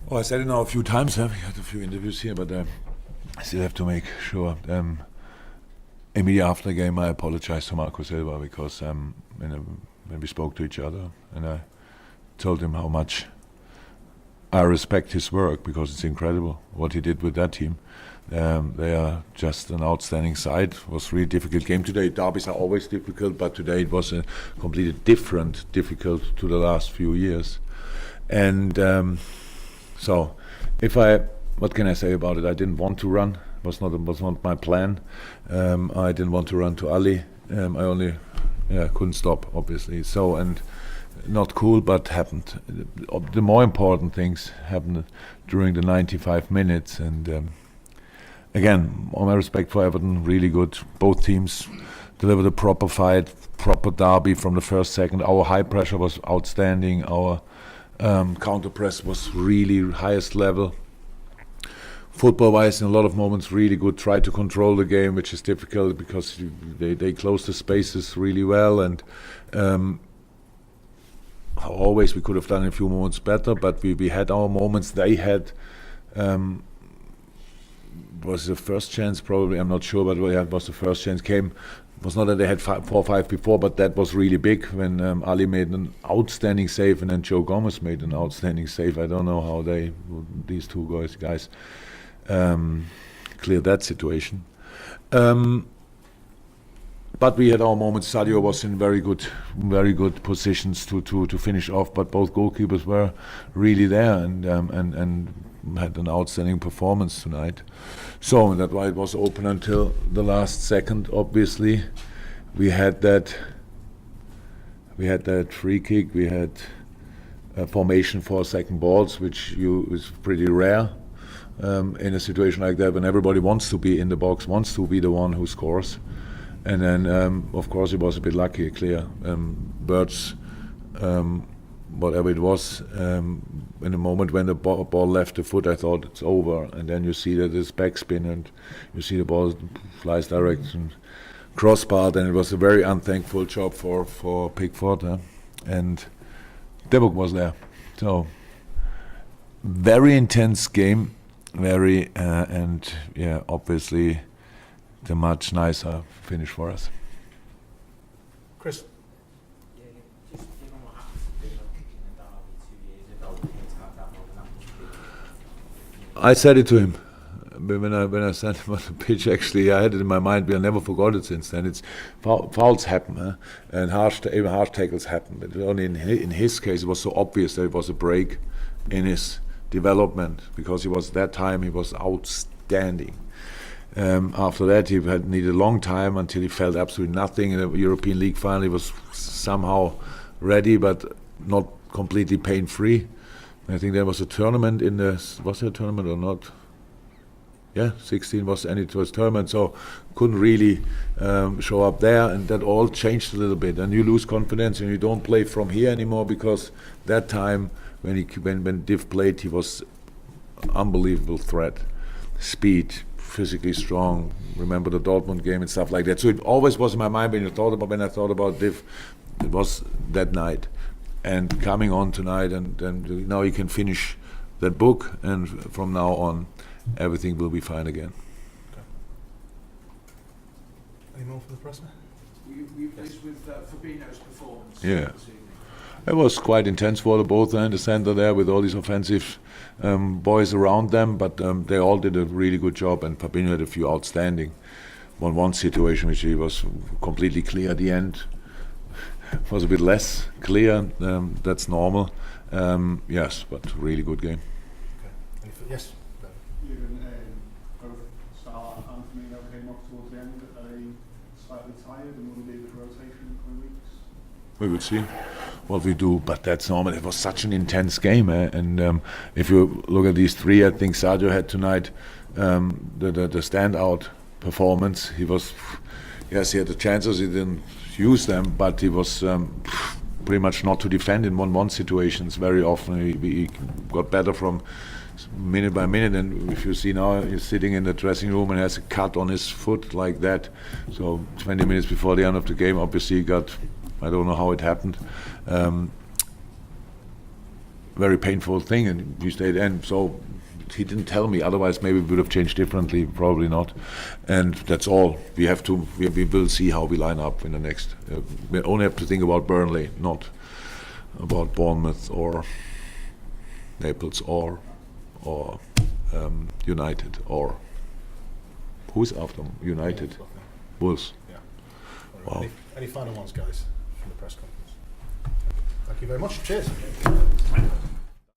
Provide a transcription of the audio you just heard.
Oh, I said it now a few times. We had a few interviews here, but I still have to make sure. Immediately after the game, I apologized to Marco Silva because when we spoke to each other, and I told him how much I respect his work because it's incredible what he did with that team. They are just an outstanding side. It was a really difficult game today. Derbies are always difficult, but today it was a completely difficult to the last few years. And so, what can I say about it? I didn't want to run. It was not my plan. I didn't want to run to Ali. I only couldn't stop, obviously. So, and not cool, but happened. The more important things happened during the 95 minutes. And again, all my respect for Everton, really good. Both teams delivered a proper fight, proper derby from the first second. Our high pressure was outstanding. Our counter press was really highest level. Football-wise, in a lot of moments, really good. Tried to control the game, which is difficult because they close the spaces really well. And always we could have done a few moments better, but we had our moments. They had was the first chance probably. I'm not sure, but it was the first chance came. It was not that they had 4 or 5 before, but that was really big when Ali made an outstanding save and then Joe Gomez made an outstanding save. I don't know how these two guys cleared that situation. But we had our moments. Sadio was in very good positions to finish off, but both goalkeepers were really there and had an outstanding performance tonight. So that's why it was open until the last second. Obviously, we had that free kick. We had a formation for second balls, which is pretty rare in a situation like that when everybody wants to be in the box, wants to be the one who scores. And then, of course, it was a bit lucky, clear. Birds, whatever it was, in the moment when the ball left the foot, I thought it's over. And then you see that it's backspin and you see the ball flies direct and crossbar. And it was a very unthankful job for Pickford. And Debuk was there. So, very intense game, obviously the much nicer finish for us. Chris? Just given what happened to Villa in the derby 2 years ago, we need to have that moment. I said it to him when I sent him on the pitch. Actually, I had it in my mind. I never forgot it since then. It's fouls happen, and even harsh tackles happen. But only in his case, it was so obvious that it was a break in his development because he was outstanding. After that, he had needed a long time until he felt absolutely nothing. In the European League final, he was somehow ready, but not completely pain-free. I think there was a tournament was there a tournament or not? Yeah, 16 was, and it was tournament, so couldn't really show up there, and that all changed a little bit. And you lose confidence, and you don't play from here anymore because that time when Div played, he was an unbelievable threat, speed, physically strong. Remember the Dortmund game and stuff like that. So it always was in my mind when I thought about Div. It was that night, and coming on tonight, and now you can finish that book, and from now on, everything will be fine again. Okay. Any more from the press? Were you pleased with Fabinho's performance? Yeah. It was quite intense for the both in the center there with all these offensive boys around them, but they all did a really good job, and Fabinho had a few outstanding 1-1 situation which he was completely clear at the end. It was a bit less clear, that's normal. Yes, but really good game. Okay. Yes? Even both Salah and Firmino came off towards the end. Are they slightly tired and will be with rotation in the coming weeks? We will see what we do, but that's normal. It was such an intense game, and if you look at these three, I think Sadio had tonight the standout performance. He had the chances, he didn't use them, but he was pretty much not to defend in 1-1 situations very often. He got better from minute by minute, and if you see now, he's sitting in the dressing room and has a cut on his foot like that. So 20 minutes before the end of the game, obviously he got, I don't know how it happened. very painful thing, and he stayed in. So he didn't tell me. Otherwise, maybe we would have changed differently. Probably not. And that's all. We have to. We will see how we line up in the next. We only have to think about Burnley, not about Bournemouth or Naples or United or who's after them? United, Wolves. Yeah. Wow. Any final ones, guys, from the press conference? Thank you very much. Cheers.